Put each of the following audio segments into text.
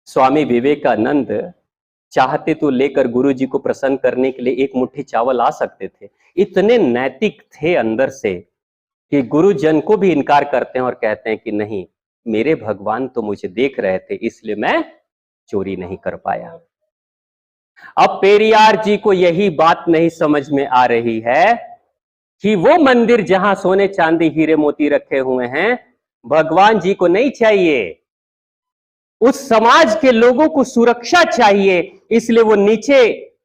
स्वामी विवेकानंद चाहते तो लेकर गुरुजी को प्रसन्न करने के लिए एक मुट्ठी चावल आ सकते थे। इतने नैतिक थे अंदर से कि गुरुजन को भी इनकार करते हैं और कहते हैं कि नहीं, मेरे भगवान तो मुझे देख रहे थे, इसलिए मैं चोरी नहीं कर पाया। अब पेरियार जी को यही बात नहीं समझ में आ रही है कि वो मंदिर जहां सोने चांदी हीरे मोती रखे हुए हैं, भगवान जी को नहीं चाहिए, उस समाज के लोगों को सुरक्षा चाहिए, इसलिए वो नीचे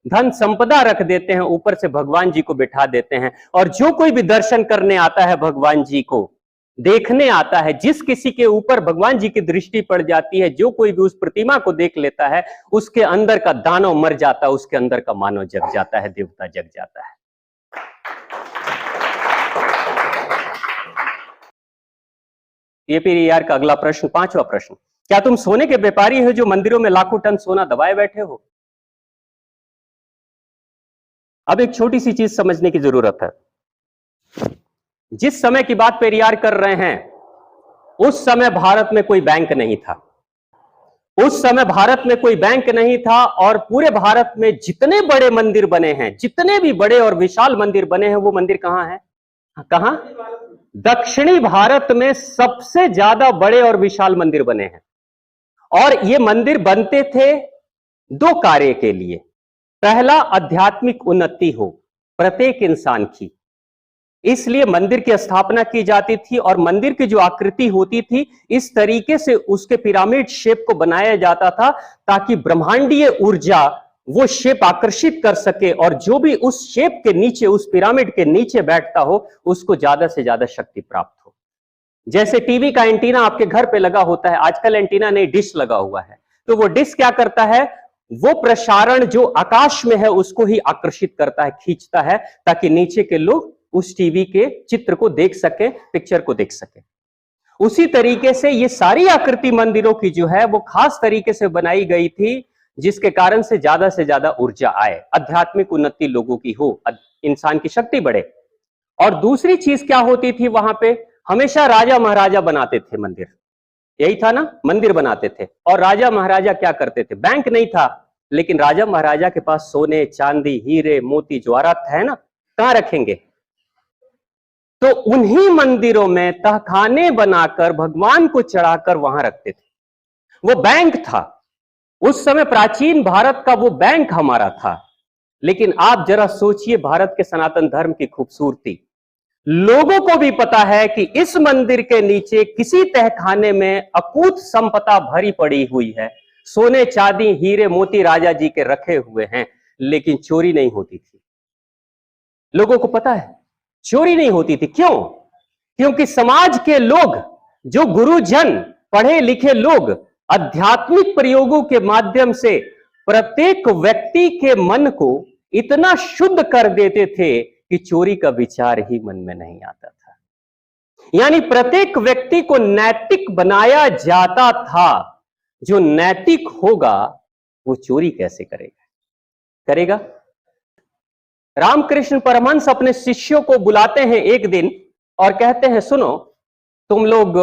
धन संपदा रख देते हैं, ऊपर से भगवान जी को बिठा देते हैं। और जो कोई भी दर्शन करने आता है, भगवान जी को देखने आता है, जिस किसी के ऊपर भगवान जी की दृष्टि पड़ जाती है, जो कोई भी उस प्रतिमा को देख लेता है, उसके अंदर का दानव मर जाता है, उसके अंदर का मानव जग जाता है, देवता जग जाता है। ये पेरियार का अगला प्रश्न, पांचवा प्रश्न, क्या तुम सोने के व्यापारी हो जो मंदिरों में लाखों टन सोना दबाए बैठे हो? अब एक छोटी सी चीज समझने की जरूरत है। जिस समय की बात पेरियार कर रहे हैं, उस समय भारत में कोई बैंक नहीं था। उस समय भारत में कोई बैंक नहीं था और पूरे भारत में जितने बड़े मंदिर बने हैं, जितने भी बड़े और विशाल मंदिर बने हैं, वो मंदिर कहां है? कहां? दक्षिणी भारत में सबसे ज्यादा बड़े और विशाल मंदिर बने हैं। और ये मंदिर बनते थे दो कार्य के लिए। पहला, आध्यात्मिक उन्नति हो प्रत्येक इंसान की, इसलिए मंदिर की स्थापना की जाती थी। और मंदिर की जो आकृति होती थी, इस तरीके से उसके पिरामिड शेप को बनाया जाता था ताकि ब्रह्मांडीय ऊर्जा वो शेप आकर्षित कर सके, और जो भी उस शेप के नीचे, उस पिरामिड के नीचे बैठता हो, उसको ज्यादा से ज्यादा शक्ति प्राप्त हो। जैसे टीवी का एंटीना आपके घर पे लगा होता है, आजकल एंटीना नहीं, डिश लगा हुआ है, तो वो डिश क्या करता है, वो प्रसारण जो आकाश में है उसको ही आकर्षित करता है, खींचता है, ताकि नीचे के लोग उस टीवी के चित्र को देख सके, पिक्चर को देख सके। उसी तरीके से ये सारी आकृति मंदिरों की जो है वो खास तरीके से बनाई गई थी, जिसके कारण से ज्यादा ऊर्जा आए, आध्यात्मिक उन्नति लोगों की हो, इंसान की शक्ति बढ़े। और दूसरी चीज क्या होती थी वहां पे, हमेशा राजा महाराजा बनाते थे मंदिर, यही था ना, मंदिर बनाते थे। और राजा महाराजा क्या करते थे, बैंक नहीं था, लेकिन राजा महाराजा के पास सोने चांदी हीरे मोती जवाहरात है ना, कहां रखेंगे? तो उन्हीं मंदिरों में तहखाने बनाकर भगवान को चढ़ाकर वहां रखते थे। वो बैंक था उस समय, प्राचीन भारत का वो बैंक हमारा था। लेकिन आप जरा सोचिए भारत के सनातन धर्म की खूबसूरती, लोगों को भी पता है कि इस मंदिर के नीचे किसी तहखाने में अकूत संपदा भरी पड़ी हुई है, सोने चांदी हीरे मोती राजा जी के रखे हुए हैं, लेकिन चोरी नहीं होती थी। लोगों को पता है चोरी नहीं होती थी। क्यों? क्योंकि समाज के लोग, जो गुरुजन, पढ़े लिखे लोग, आध्यात्मिक प्रयोगों के माध्यम से प्रत्येक व्यक्ति के मन को इतना शुद्ध कर देते थे कि चोरी का विचार ही मन में नहीं आता था। यानी प्रत्येक व्यक्ति को नैतिक बनाया जाता था। जो नैतिक होगा वो चोरी कैसे करेगा? रामकृष्ण परमहंस अपने शिष्यों को बुलाते हैं एक दिन और कहते हैं, सुनो, तुम लोग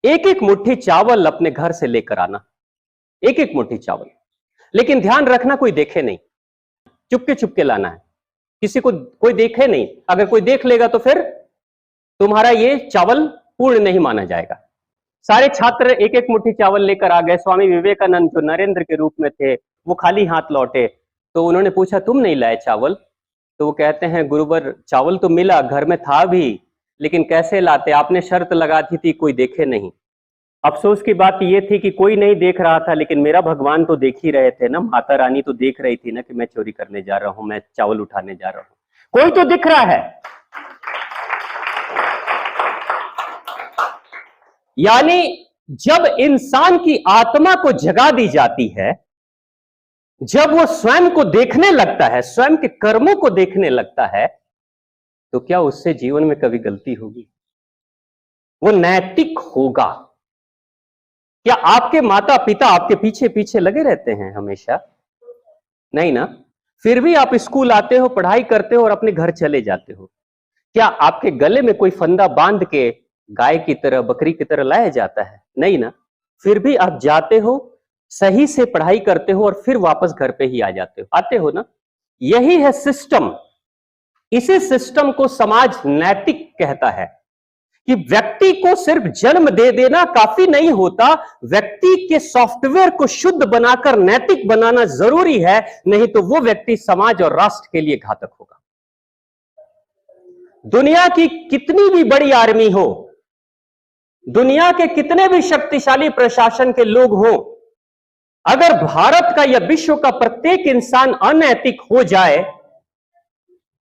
एक एक मुट्ठी चावल अपने घर से लेकर आना, एक एक मुट्ठी चावल, लेकिन ध्यान रखना कोई देखे नहीं, चुपके चुपके लाना है, किसी को कोई देखे नहीं। अगर कोई देख लेगा तो फिर तुम्हारा ये चावल पूर्ण नहीं माना जाएगा। सारे छात्र एक एक मुट्ठी चावल लेकर आ गए। स्वामी विवेकानंद जो नरेंद्र के रूप में थे, वो खाली हाथ लौटे। तो उन्होंने पूछा, तुम नहीं लाए चावल? तो वो कहते हैं, गुरुवर, चावल तो मिला, घर में था भी, लेकिन कैसे लाते, आपने शर्त लगा दी थी कोई देखे नहीं। अफसोस की बात यह थी कि कोई नहीं देख रहा था, लेकिन मेरा भगवान तो देख ही रहे थे ना, माता रानी तो देख रही थी ना कि मैं चोरी करने जा रहा हूं, मैं चावल उठाने जा रहा हूं, कोई तो दिख रहा है। यानी जब इंसान की आत्मा को जगा दी जाती है, जब वो स्वयं को देखने लगता है, स्वयं के कर्मों को देखने लगता है, तो क्या उससे जीवन में कभी गलती होगी? वो नैतिक होगा। क्या आपके माता पिता आपके पीछे पीछे लगे रहते हैं हमेशा? नहीं ना। फिर भी आप स्कूल आते हो, पढ़ाई करते हो और अपने घर चले जाते हो। क्या आपके गले में कोई फंदा बांध के गाय की तरह, बकरी की तरह लाया जाता है? नहीं ना। फिर भी आप जाते हो, सही से पढ़ाई करते हो और फिर वापस घर पे ही आ जाते हो, आते हो ना। यही है सिस्टम। इसी सिस्टम को समाज नैतिक कहता है कि व्यक्ति को सिर्फ जन्म दे देना काफी नहीं होता, व्यक्ति के सॉफ्टवेयर को शुद्ध बनाकर नैतिक बनाना जरूरी है, नहीं तो वो व्यक्ति समाज और राष्ट्र के लिए घातक होगा। दुनिया की कितनी भी बड़ी आर्मी हो, दुनिया के कितने भी शक्तिशाली प्रशासन के लोग हों, अगर भारत का या विश्व का प्रत्येक इंसान अनैतिक हो जाए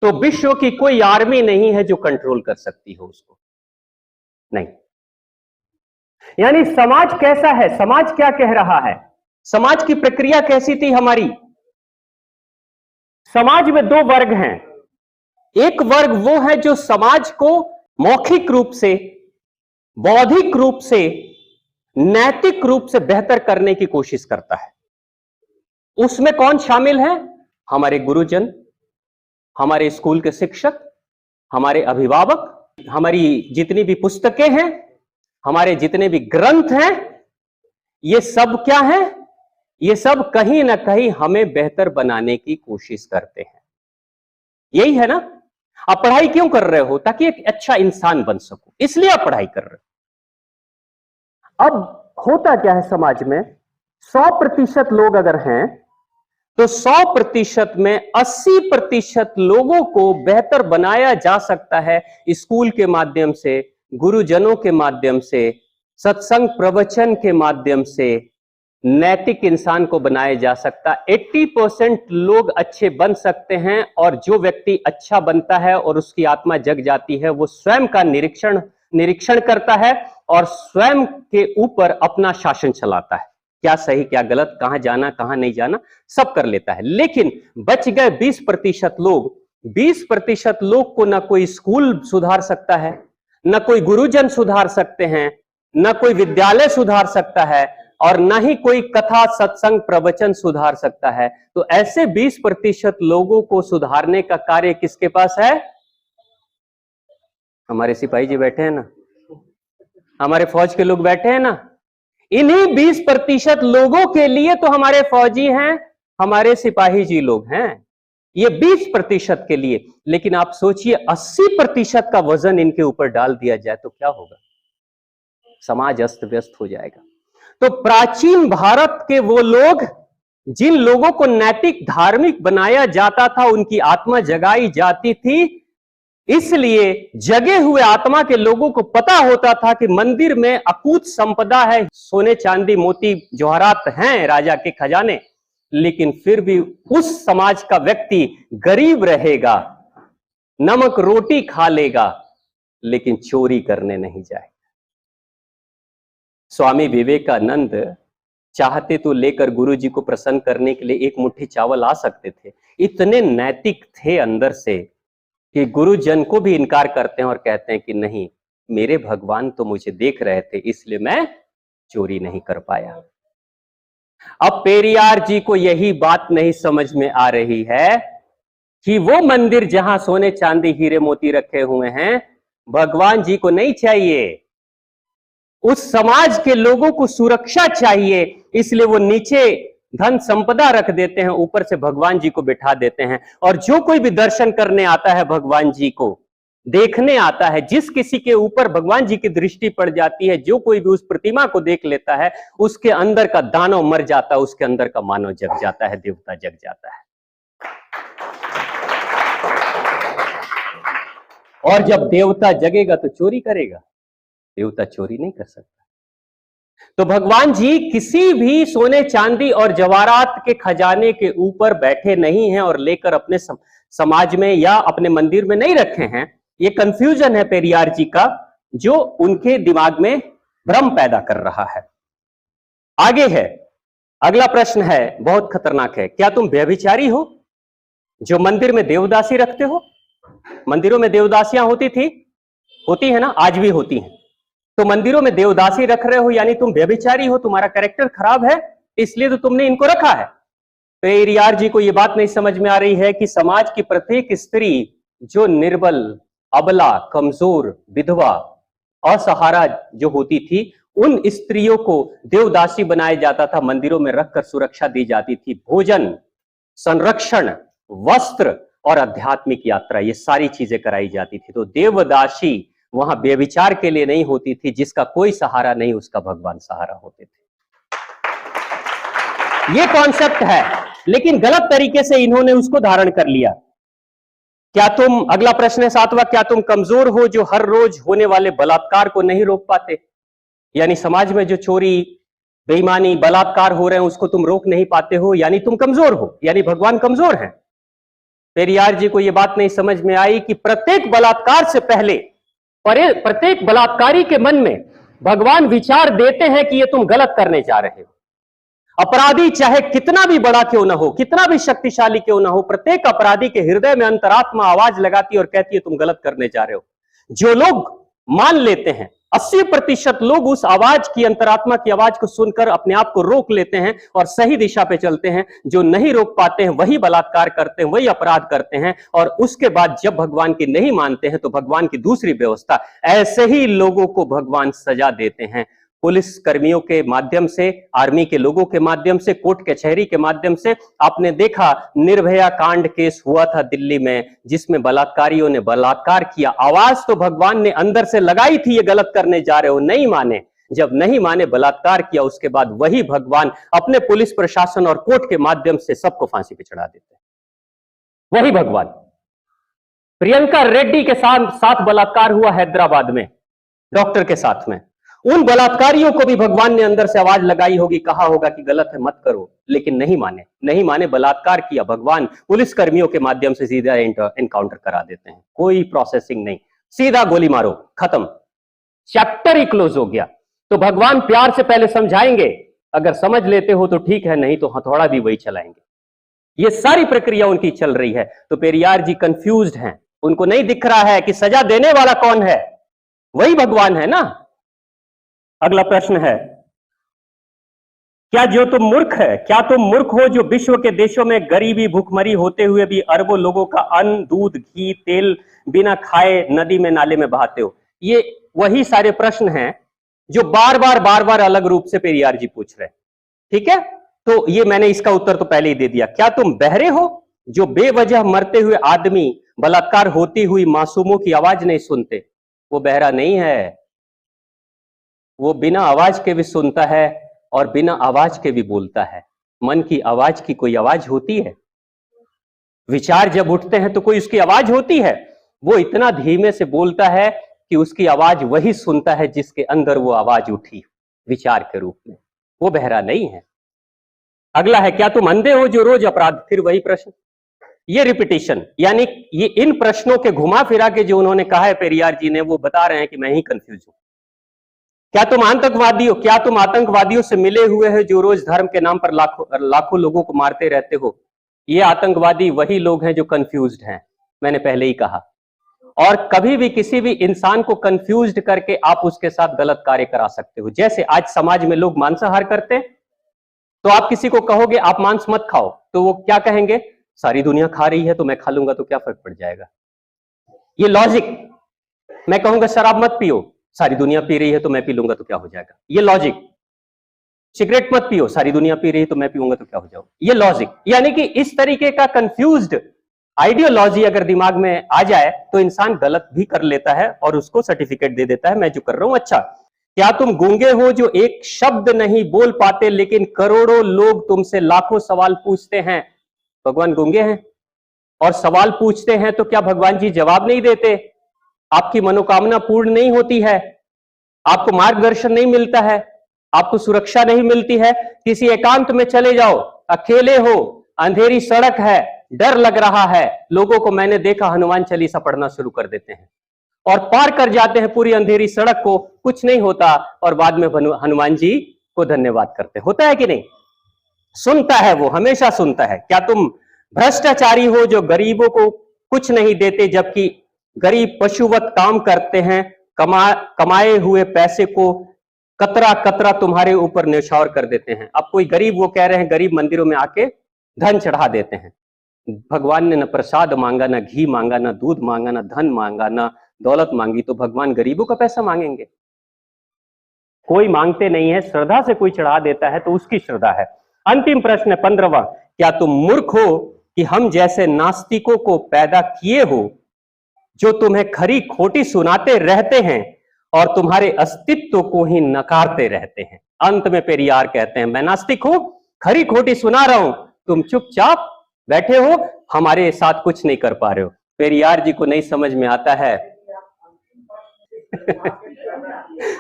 तो विश्व की कोई आर्मी नहीं है जो कंट्रोल कर सकती हो उसको, नहीं। यानी समाज कैसा है, समाज क्या कह रहा है, समाज की प्रक्रिया कैसी थी हमारी। समाज में दो वर्ग हैं। एक वर्ग वो है जो समाज को मौखिक रूप से, बौद्धिक रूप से, नैतिक रूप से बेहतर करने की कोशिश करता है। उसमें कौन शामिल है? हमारे गुरुजन, हमारे स्कूल के शिक्षक, हमारे अभिभावक, हमारी जितनी भी पुस्तकें हैं, हमारे जितने भी ग्रंथ हैं, ये सब क्या है? ये सब कहीं ना कहीं हमें बेहतर बनाने की कोशिश करते हैं। यही है ना। आप पढ़ाई क्यों कर रहे हो? ताकि एक अच्छा इंसान बन सको, इसलिए आप पढ़ाई कर रहे हो। अब होता क्या है समाज में, 100% लोग अगर हैं तो 100% में 80% लोगों को बेहतर बनाया जा सकता है स्कूल के माध्यम से, गुरुजनों के माध्यम से, सत्संग प्रवचन के माध्यम से। नैतिक इंसान को बनाया जा सकता। 80% लोग अच्छे बन सकते हैं, और जो व्यक्ति अच्छा बनता है और उसकी आत्मा जग जाती है, वो स्वयं का निरीक्षण करता है और स्वयं के ऊपर अपना शासन चलाता है। क्या सही क्या गलत, कहां जाना कहां नहीं जाना, सब कर लेता है। लेकिन बच गए 20% लोग। 20% लोग को ना कोई स्कूल सुधार सकता है, न कोई गुरुजन सुधार सकते हैं, न कोई विद्यालय सुधार सकता है, और न ही कोई कथा सत्संग प्रवचन सुधार सकता है। तो ऐसे 20% लोगों को सुधारने का कार्य किसके पास है? हमारे सिपाही जी बैठे हैं ना, हमारे फौज के लोग बैठे हैं ना। इन्हीं 20% लोगों के लिए तो हमारे फौजी हैं, हमारे सिपाही जी लोग हैं। ये 20% के लिए। लेकिन आप सोचिए 80% का वजन इनके ऊपर डाल दिया जाए तो क्या होगा? समाज अस्त व्यस्त हो जाएगा। तो प्राचीन भारत के वो लोग जिन लोगों को नैतिक धार्मिक बनाया जाता था, उनकी आत्मा जगाई जाती थी, इसलिए जगे हुए आत्मा के लोगों को पता होता था कि मंदिर में अकूत संपदा है, सोने चांदी मोती जवाहरात हैं, राजा के खजाने। लेकिन फिर भी उस समाज का व्यक्ति गरीब रहेगा, नमक रोटी खा लेगा, लेकिन चोरी करने नहीं जाएगा। स्वामी विवेकानंद चाहते तो लेकर गुरुजी को प्रसन्न करने के लिए एक मुट्ठी चावल आ सकते थे। इतने नैतिक थे अंदर से कि गुरुजन को भी इनकार करते हैं और कहते हैं कि नहीं, मेरे भगवान तो मुझे देख रहे थे, इसलिए मैं चोरी नहीं कर पाया। अब पेरियार जी को यही बात नहीं समझ में आ रही है कि वो मंदिर जहां सोने चांदी हीरे मोती रखे हुए हैं, भगवान जी को नहीं चाहिए, उस समाज के लोगों को सुरक्षा चाहिए। इसलिए वो नीचे धन संपदा रख देते हैं, ऊपर से भगवान जी को बिठा देते हैं। और जो कोई भी दर्शन करने आता है, भगवान जी को देखने आता है, जिस किसी के ऊपर भगवान जी की दृष्टि पड़ जाती है, जो कोई भी उस प्रतिमा को देख लेता है, उसके अंदर का दानव मर जाता है, उसके अंदर का मानव जग जाता है, देवता जग जाता है। और जब देवता जगेगा तो चोरी करेगा, देवता चोरी नहीं कर सकता। तो भगवान जी किसी भी सोने चांदी और जवाहरात के खजाने के ऊपर बैठे नहीं हैं और लेकर अपने समाज में या अपने मंदिर में नहीं रखे हैं। ये कंफ्यूजन है पेरियार जी का, जो उनके दिमाग में भ्रम पैदा कर रहा है। आगे है, अगला प्रश्न है, बहुत खतरनाक है। क्या तुम व्यभिचारी हो जो मंदिर में देवदासी रखते हो? मंदिरों में देवदासियां होती थी, होती है ना, आज भी होती हैं। तो मंदिरों में देवदासी रख रहे हो यानी तुम व्यभिचारी हो, तुम्हारा कैरेक्टर खराब है, इसलिए तो तुमने इनको रखा है। पेरियार जी को यह बात नहीं समझ में आ रही है कि समाज की प्रत्येक स्त्री जो निर्बल, अबला, कमजोर, विधवा, असहारा जो होती थी, उन स्त्रियों को देवदासी बनाया जाता था, मंदिरों में रखकर सुरक्षा दी जाती थी, भोजन, संरक्षण, वस्त्र और आध्यात्मिक यात्रा, ये सारी चीजें कराई जाती थी। तो देवदासी वहां व्यभिचार के लिए नहीं होती थी, जिसका कोई सहारा नहीं उसका भगवान सहारा होते थे। ये कॉन्सेप्ट है, लेकिन गलत तरीके से इन्होंने उसको धारण कर लिया। क्या तुम, अगला प्रश्न है 7वां, क्या तुम कमजोर हो जो हर रोज होने वाले बलात्कार को नहीं रोक पाते? यानी समाज में जो चोरी, बेईमानी, बलात्कार हो रहे हैं उसको तुम रोक नहीं पाते हो, यानी तुम कमजोर हो, यानी भगवान कमजोर हैं। पेरियार जी को यह बात नहीं समझ में आई कि प्रत्येक बलात्कार से पहले, प्रत्येक बलात्कारी के मन में भगवान विचार देते हैं कि यह तुम गलत करने जा रहे हो। अपराधी चाहे कितना भी बड़ा क्यों ना हो, कितना भी शक्तिशाली क्यों ना हो, प्रत्येक अपराधी के हृदय में अंतरात्मा आवाज लगाती और कहती है तुम गलत करने जा रहे हो। जो लोग मान लेते हैं, 80% लोग उस आवाज की, अंतरात्मा की आवाज को सुनकर अपने आप को रोक लेते हैं और सही दिशा पे चलते हैं। जो नहीं रोक पाते हैं वही बलात्कार करते हैं, वही अपराध करते हैं, और उसके बाद जब भगवान की नहीं मानते हैं तो भगवान की दूसरी व्यवस्था, ऐसे ही लोगों को भगवान सजा देते हैं। पुलिस कर्मियों के माध्यम से, आर्मी के लोगों के माध्यम से, कोर्ट कचहरी के माध्यम से। आपने देखा निर्भया कांड केस हुआ था दिल्ली में, जिसमें बलात्कारियों ने बलात्कार किया। आवाज तो भगवान ने अंदर से लगाई थी, ये गलत करने जा रहे हो, नहीं माने। जब नहीं माने, बलात्कार किया, उसके बाद वही भगवान अपने पुलिस प्रशासन और कोर्ट के माध्यम से सबको फांसी पे चढ़ा देते हैं। वही भगवान। प्रियंका रेड्डी के साथ बलात्कार हुआ हैदराबाद में, डॉक्टर के साथ में। उन बलात्कारियों को भी भगवान ने अंदर से आवाज लगाई होगी, कहा होगा कि गलत है, मत करो, लेकिन नहीं माने। नहीं माने, बलात्कार किया। भगवान पुलिस कर्मियों के माध्यम से सीधा एनकाउंटर करा देते हैं, कोई प्रोसेसिंग नहीं, सीधा गोली मारो, खत्म, चैप्टर ही क्लोज हो गया। तो भगवान प्यार से पहले समझाएंगे, अगर समझ लेते हो तो ठीक है, नहीं तो हथौड़ा भी वही चलाएंगे। ये सारी प्रक्रिया उनकी चल रही है। तो पेरियार जी कंफ्यूज्ड हैं, उनको नहीं दिख रहा है कि सजा देने वाला कौन है, वही भगवान है ना। अगला प्रश्न है, क्या तुम मूर्ख हो जो विश्व के देशों में गरीबी, भूखमरी होते हुए भी अरबों लोगों का अन्न, दूध, घी, तेल बिना खाए नदी में, नाले में बहाते हो? ये वही सारे प्रश्न हैं जो बार बार अलग रूप से पेरियार जी पूछ रहे हैं। ठीक है, तो ये मैंने इसका उत्तर तो पहले ही दे दिया। क्या तुम बहरे हो जो बेवजह मरते हुए आदमी, बलात्कार होती हुई मासूमों की आवाज नहीं सुनते? वो बहरा नहीं है, वो बिना आवाज के भी सुनता है और बिना आवाज के भी बोलता है। मन की आवाज की कोई आवाज होती है? विचार जब उठते हैं तो कोई उसकी आवाज होती है? वो इतना धीमे से बोलता है कि उसकी आवाज वही सुनता है जिसके अंदर वो आवाज उठी विचार के रूप में। वो बहरा नहीं है। अगला है, क्या तुम अंधे हो जो रोज अपराध? फिर वही प्रश्न, ये रिपीटिशन, यानी ये इन प्रश्नों के घुमा फिरा के जो उन्होंने कहा है पेरियार जी ने, वो बता रहे हैं कि मैं ही कंफ्यूज हूं। क्या तुम आतंकवादी हो? क्या तुम आतंकवादियों से मिले हुए हो जो रोज धर्म के नाम पर लाखों लोगों को मारते रहते हो? ये आतंकवादी वही लोग हैं जो कंफ्यूज्ड हैं, मैंने पहले ही कहा। और कभी भी किसी भी इंसान को कंफ्यूज्ड करके आप उसके साथ गलत कार्य करा सकते हो। जैसे आज समाज में लोग मांसाहार करते हैं, तो आप किसी को कहोगे आप मांस मत खाओ, तो वो क्या कहेंगे? सारी दुनिया खा रही है तो मैं खा लूंगा तो क्या फर्क पड़ जाएगा। ये लॉजिक। मैं कहूंगा शराब मत पियो, सारी दुनिया पी रही है तो मैं पी लूंगा तो क्या हो जाएगा। ये लॉजिक। सिगरेट मत पियो, सारी दुनिया पी रही है तो मैं पीऊंगा तो क्या हो जाएगा। ये लॉजिक। यानी कि इस तरीके का कंफ्यूज्ड आइडियोलॉजी अगर दिमाग में आ जाए तो इंसान गलत भी कर लेता है और उसको सर्टिफिकेट दे देता है, मैं जो कर रहा हूं अच्छा। क्या तुम गूंगे हो जो एक शब्द नहीं बोल पाते लेकिन करोड़ों लोग तुमसे लाखों सवाल पूछते हैं? भगवान गूंगे हैं और सवाल पूछते हैं तो क्या भगवान जी जवाब नहीं देते? आपकी मनोकामना पूर्ण नहीं होती है? आपको मार्गदर्शन नहीं मिलता है? आपको सुरक्षा नहीं मिलती है? किसी एकांत में चले जाओ, अकेले हो, अंधेरी सड़क है, डर लग रहा है। लोगों को मैंने देखा हनुमान चालीसा पढ़ना शुरू कर देते हैं और पार कर जाते हैं पूरी अंधेरी सड़क को, कुछ नहीं होता, और बाद में हनुमान जी को धन्यवाद करते। होता है कि नहीं? सुनता है, वो हमेशा सुनता है। क्या तुम भ्रष्टाचारी हो जो गरीबों को कुछ नहीं देते जबकि गरीब पशुवत काम करते हैं, कमाए हुए पैसे को कतरा कतरा तुम्हारे ऊपर न्यौछावर कर देते हैं? अब कोई गरीब, वो कह रहे हैं गरीब मंदिरों में आके धन चढ़ा देते हैं। भगवान ने न प्रसाद मांगा, न घी मांगा, न दूध मांगा, न धन मांगा, न दौलत मांगी, तो भगवान गरीबों का पैसा मांगेंगे? कोई मांगते नहीं है, श्रद्धा से कोई चढ़ा देता है तो उसकी श्रद्धा है। अंतिम प्रश्न है 15वां, क्या तुम मूर्ख हो कि हम जैसे नास्तिकों को पैदा किए हो, जो तुम्हें खरी खोटी सुनाते रहते हैं और तुम्हारे अस्तित्व को ही नकारते रहते हैं। अंत में पेरियार कहते हैं, मैं नास्तिक हूं, खरी खोटी सुना रहा हूं, तुम चुपचाप बैठे हो, हमारे साथ कुछ नहीं कर पा रहे हो। पेरियार जी को नहीं समझ में आता है।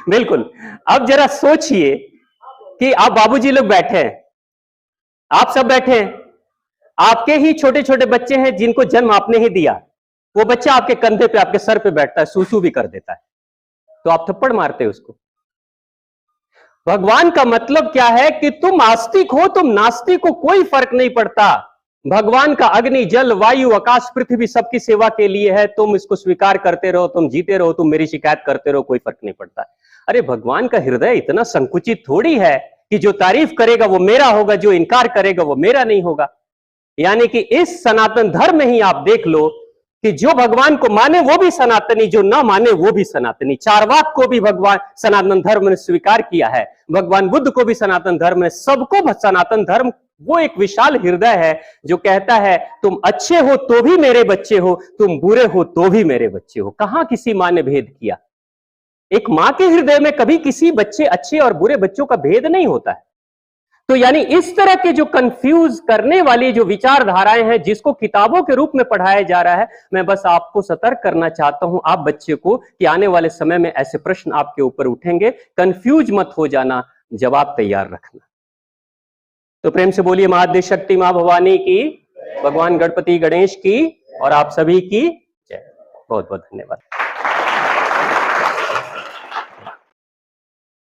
बिल्कुल। अब जरा सोचिए कि आप बाबूजी लोग बैठे हैं, आप सब बैठे हैं, आपके ही छोटे छोटे बच्चे हैं जिनको जन्म आपने ही दिया, वो बच्चा आपके कंधे पे, आपके सर पे बैठता है, सूसू भी कर देता है, तो आप थप्पड़ मारते हैं उसको। भगवान का मतलब क्या है कि तुम आस्तिक हो, तुम नास्तिक हो, कोई फर्क नहीं पड़ता। भगवान का अग्नि, जल, वायु, आकाश, पृथ्वी सबकी सेवा के लिए है। तुम इसको स्वीकार करते रहो, तुम जीते रहो, तुम मेरी शिकायत करते रहो, कोई फर्क नहीं पड़ता। अरे भगवान का हृदय इतना संकुचित थोड़ी है कि जो तारीफ करेगा वो मेरा होगा, जो इनकार करेगा वो मेरा नहीं होगा। यानी कि इस सनातन धर्म में ही आप देख लो कि जो भगवान को माने वो भी सनातनी, जो ना माने वो भी सनातनी। चारवाक को भी भगवान सनातन धर्म ने स्वीकार किया है, भगवान बुद्ध को भी सनातन धर्म ने, सबको सनातन धर्म वो एक विशाल हृदय है जो कहता है तुम अच्छे हो तो भी मेरे बच्चे हो, तुम बुरे हो तो भी मेरे बच्चे हो। कहां किसी मां ने भेद किया? एक मां के हृदय में कभी किसी बच्चे अच्छे और बुरे बच्चों का भेद नहीं होता है। तो यानी इस तरह के जो कंफ्यूज करने वाली जो विचारधाराएं हैं, जिसको किताबों के रूप में पढ़ाया जा रहा है, मैं बस आपको सतर्क करना चाहता हूं, आप बच्चे को, कि आने वाले समय में ऐसे प्रश्न आपके ऊपर उठेंगे, कंफ्यूज मत हो जाना, जवाब तैयार रखना। तो प्रेम से बोलिए महादेव शक्ति मां भवानी की, भगवान गणपति गणेश की, और आप सभी की जय। बहुत बहुत धन्यवाद।